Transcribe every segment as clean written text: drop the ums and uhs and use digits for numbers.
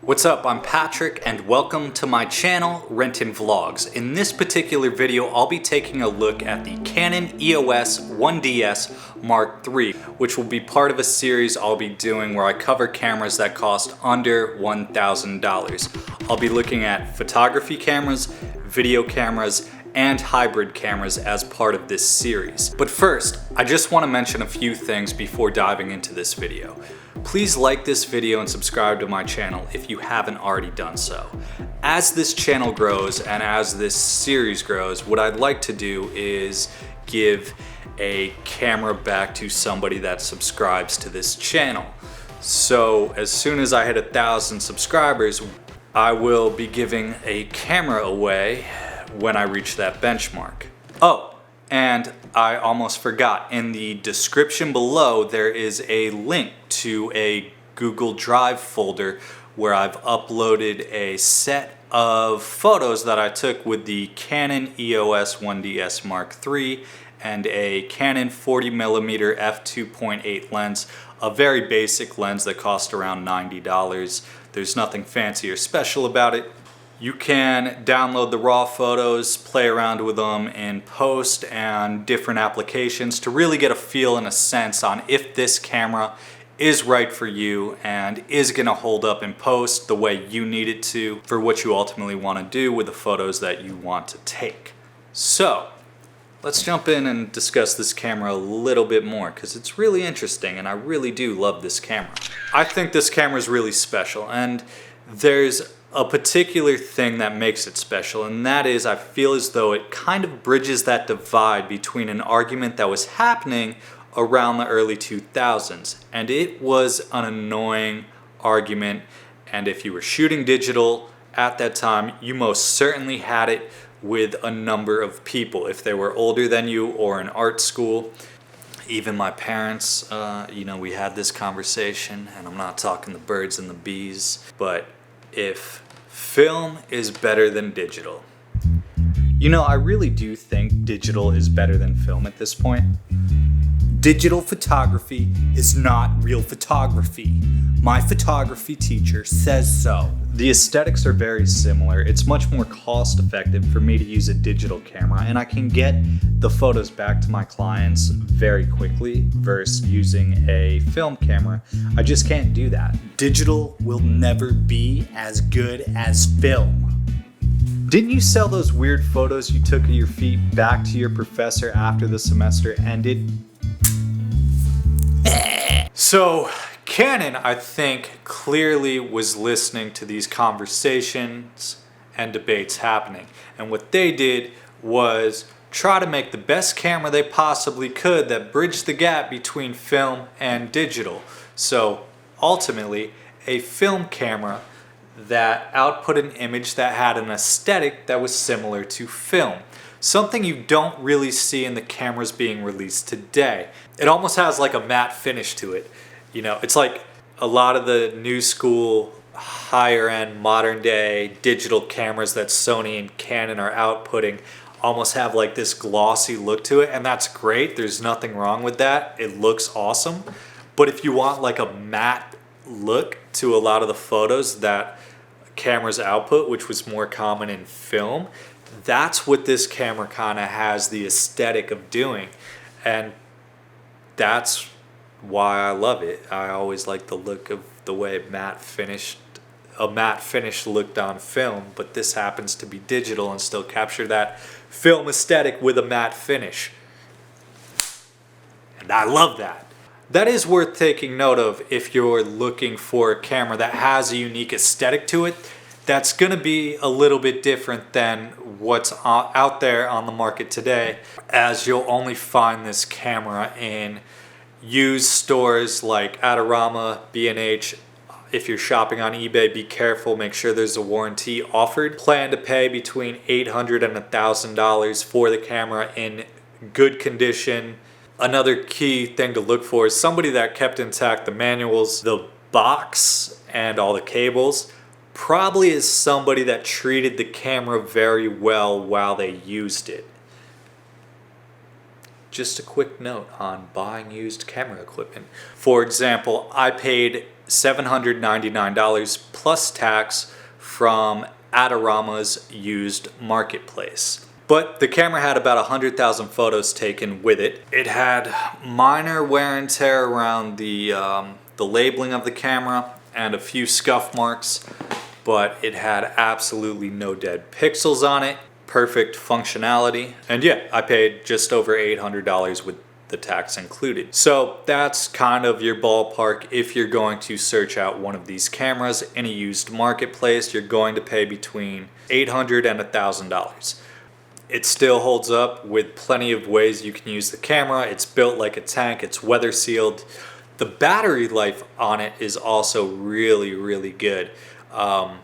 What's up, I'm Patrick and welcome to my channel, Renton Vlogs. In this particular video, I'll be taking a look at the Canon EOS 1ds Mark III, which will be part of a series I'll be doing where I cover cameras that cost under $1,000. I'll be looking at photography cameras, video cameras, and hybrid cameras as part of this series. But first, I just want to mention a few things before diving into this video. Please like this video and subscribe to my channel if you haven't already done so. As this channel grows and as this series grows, what I'd like to do is give a camera back to somebody that subscribes to this channel. So as soon as I hit 1,000 subscribers, I will be giving a camera away when I reach that benchmark. Oh, and I almost forgot, in the description below there is a link to a Google Drive folder where I've uploaded a set of photos that I took with the Canon EOS 1ds Mark III and a Canon 40mm f2.8 lens, a very basic lens that cost around $90. There's nothing fancy or special about it. You can download the raw photos, play around with them in post and different applications to really get a feel and a sense on if this camera is right for you and is gonna hold up in post the way you need it to for what you ultimately wanna do with the photos that you want to take. So, let's jump in and discuss this camera a little bit more because it's really interesting and I really do love this camera. I think this camera is really special, and there's a particular thing that makes it special, and that is I feel as though it kind of bridges that divide between an argument that was happening around the early 2000s, and it was an annoying argument, and if you were shooting digital at that time, you most certainly had it with a number of people. If they were older than you or in art school, even my parents, we had this conversation, and I'm not talking the birds and the bees, but if film is better than digital. I really do think digital is better than film at this point. Digital photography is not real photography. My photography teacher says so. The aesthetics are very similar. It's much more cost effective for me to use a digital camera, and I can get the photos back to my clients very quickly versus using a film camera. I just can't do that. Digital will never be as good as film. Didn't you sell those weird photos you took of your feet back to your professor after the semester ended? So, Canon, I think, clearly was listening to these conversations and debates happening. And what they did was try to make the best camera they possibly could that bridged the gap between film and digital. So, ultimately, a film camera that output an image that had an aesthetic that was similar to film. Something you don't really see in the cameras being released today. It almost has like a matte finish to it. It's like a lot of the new school, higher end, modern day digital cameras that Sony and Canon are outputting almost have like this glossy look to it, and that's great. There's nothing wrong with that. It looks awesome. But if you want like a matte look to a lot of the photos that cameras output, which was more common in film, that's what this camera kind of has the aesthetic of doing, and that's why I love it. I always like the look of the way a matte finish looked on film, but this happens to be digital and still capture that film aesthetic with a matte finish, and I love that. That is worth taking note of if you're looking for a camera that has a unique aesthetic to it. That's going to be a little bit different than what's out there on the market today, as you'll only find this camera in used stores like Adorama, B&H. If you're shopping on eBay, be careful, make sure there's a warranty offered. Plan to pay between $800 and $1,000 for the camera in good condition. Another key thing to look for is somebody that kept intact the manuals, the box, and all the cables. Probably is somebody that treated the camera very well while they used it. just a quick note on buying used camera equipment. For example, I paid $799 plus tax from Adorama's used marketplace. But the camera had about 100,000 photos taken with it. It had minor wear and tear around the labeling of the camera and a few scuff marks, but it had absolutely no dead pixels on it, perfect functionality, and yeah, I paid just over $800 with the tax included. So that's kind of your ballpark if you're going to search out one of these cameras in a used marketplace. You're going to pay between $800 and $1,000. It still holds up with plenty of ways you can use the camera. It's built like a tank, it's weather sealed. The battery life on it is also really, really good. I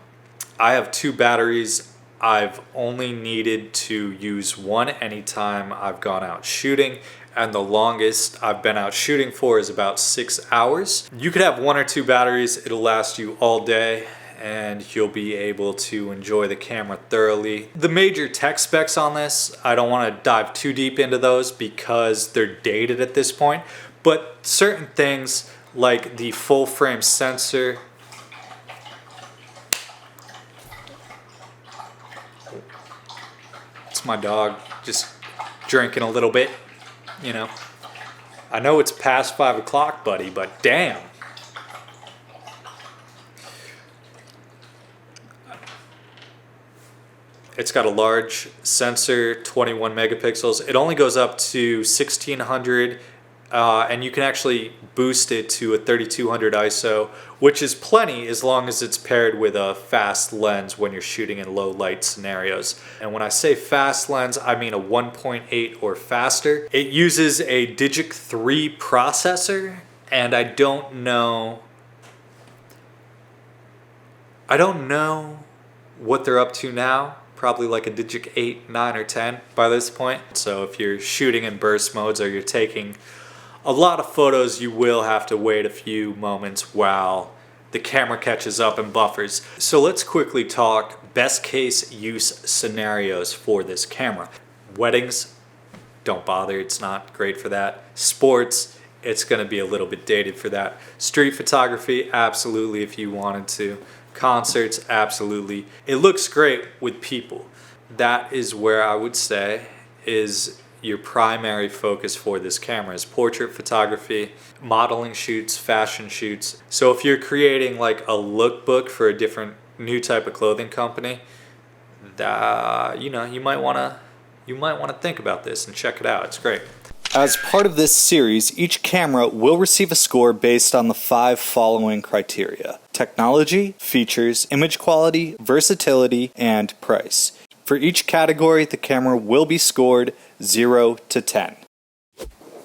have 2 batteries. I've only needed to use one anytime I've gone out shooting, and the longest I've been out shooting for is about 6 hours. You could have 1 or 2 batteries, it'll last you all day, and you'll be able to enjoy the camera thoroughly. The major tech specs on this, I don't want to dive too deep into those because they're dated at this point, but certain things like the full frame sensor, it's my dog just drinking a little bit, you know. I know it's past 5 o'clock, buddy, but damn. It's got a large sensor, 21 megapixels. It only goes up to 1600, and you can actually boost it to a 3200 ISO, which is plenty as long as it's paired with a fast lens when you're shooting in low light scenarios. And when I say fast lens, I mean a 1.8 or faster. It uses a Digic 3 processor, and I don't know what they're up to now. Probably like a Digic 8, 9, or 10 by this point. So if you're shooting in burst modes or you're taking a lot of photos, you will have to wait a few moments while the camera catches up and buffers. So let's quickly talk best case use scenarios for this camera. Weddings, don't bother, it's not great for that. Sports, it's gonna be a little bit dated for that. Street photography, absolutely if you wanted to. Concerts, absolutely. It looks great with people. That is where I would say is your primary focus for this camera, is portrait photography, modeling shoots, fashion shoots. So if you're creating like a lookbook for a different new type of clothing company, that you might want to think about this and check it out. It's great. As part of this series, each camera will receive a score based on the 5 following criteria: technology, features, image quality, versatility, and price. For each category, the camera will be scored 0 to 10.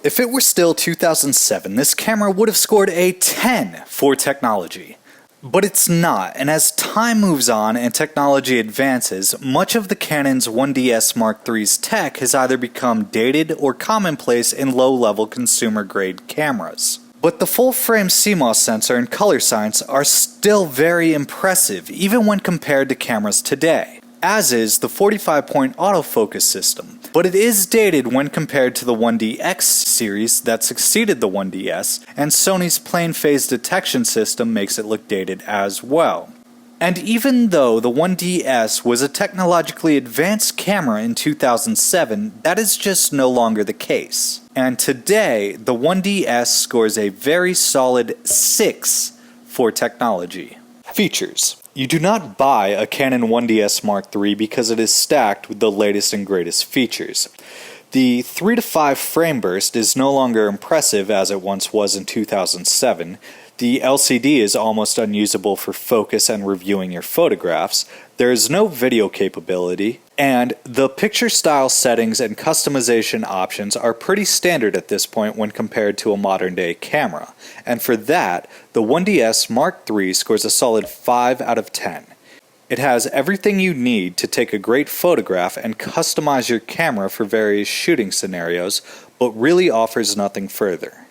If it were still 2007, this camera would have scored a 10 for technology. But it's not, and as time moves on and technology advances, much of the Canon's 1ds Mark3's tech has either become dated or commonplace in low-level consumer-grade cameras. But the full-frame CMOS sensor and color science are still very impressive, even when compared to cameras today, as is the 45-point autofocus system. But it is dated when compared to the 1DX series that succeeded the 1DS, and Sony's plane phase detection system makes it look dated as well. And even though the 1DS was a technologically advanced camera in 2007, that is just no longer the case. And today, the 1DS scores a very solid 6 for technology. Features. You do not buy a Canon 1ds Mark III because it is stacked with the latest and greatest features. The 3 to 5 frame burst is no longer impressive as it once was in 2007. The LCD is almost unusable for focus and reviewing your photographs. There is no video capability, and the picture style settings and customization options are pretty standard at this point when compared to a modern day camera. And for that, the 1ds Mark III scores a solid 5 out of 10. It has everything you need to take a great photograph and customize your camera for various shooting scenarios, but really offers nothing further.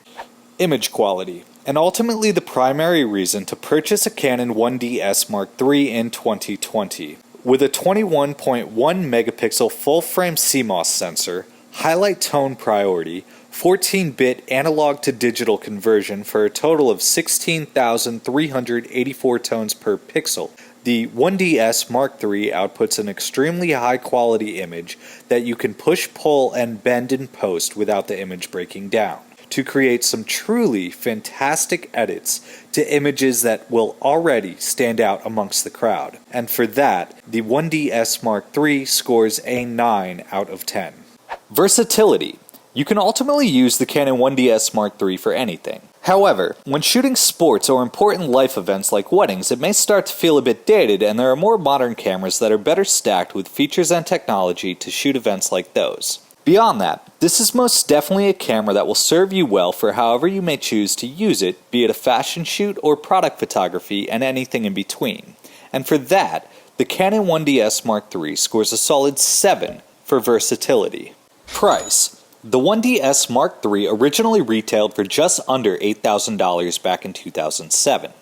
Image quality. And ultimately the primary reason to purchase a Canon 1ds Mark III in 2020. With a 21.1 megapixel full-frame CMOS sensor, highlight tone priority, 14-bit analog to digital conversion for a total of 16,384 tones per pixel. The 1ds Mark III outputs an extremely high quality image that you can push, pull, and bend in post without the image breaking down, to create some truly fantastic edits to images that will already stand out amongst the crowd. And for that, the 1ds Mark III scores a 9 out of 10. Versatility. You can ultimately use the Canon 1ds Mark III for anything. However, when shooting sports or important life events like weddings, it may start to feel a bit dated, and there are more modern cameras that are better stacked with features and technology to shoot events like those. Beyond that, this is most definitely a camera that will serve you well for however you may choose to use it, be it a fashion shoot or product photography and anything in between. And for that, the Canon 1ds Mark III scores a solid 7 for versatility. Price. The 1ds Mark III originally retailed for just under $8,000 back in 2007.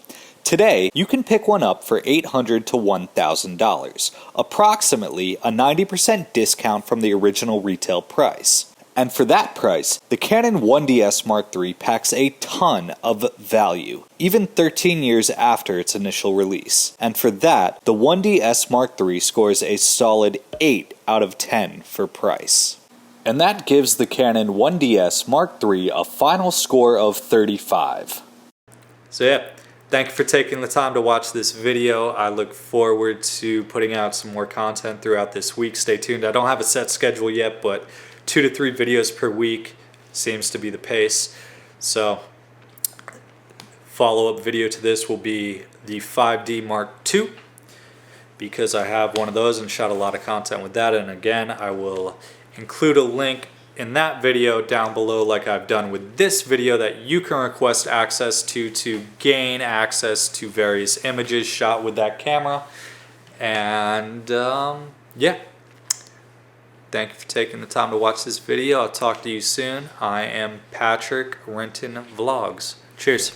Today, you can pick one up for $800 to $1,000, approximately a 90% discount from the original retail price. And for that price, the Canon 1ds Mark III packs a ton of value, even 13 years after its initial release. And for that, the 1ds Mark III scores a solid 8 out of 10 for price. And that gives the Canon 1ds Mark III a final score of 35. So yeah, thank you for taking the time to watch this video. I look forward to putting out some more content throughout this week. Stay tuned. I don't have a set schedule yet, but 2 to 3 videos per week seems to be the pace. So follow-up video to this will be the 5D Mark II, because I have one of those and shot a lot of content with that. And again, I will include a link in that video down below, like I've done with this video, that you can request access to gain access to various images shot with that camera. And yeah, thank you for taking the time to watch this video. I'll talk to you soon. I am Patrick, Renton Vlogs. Cheers.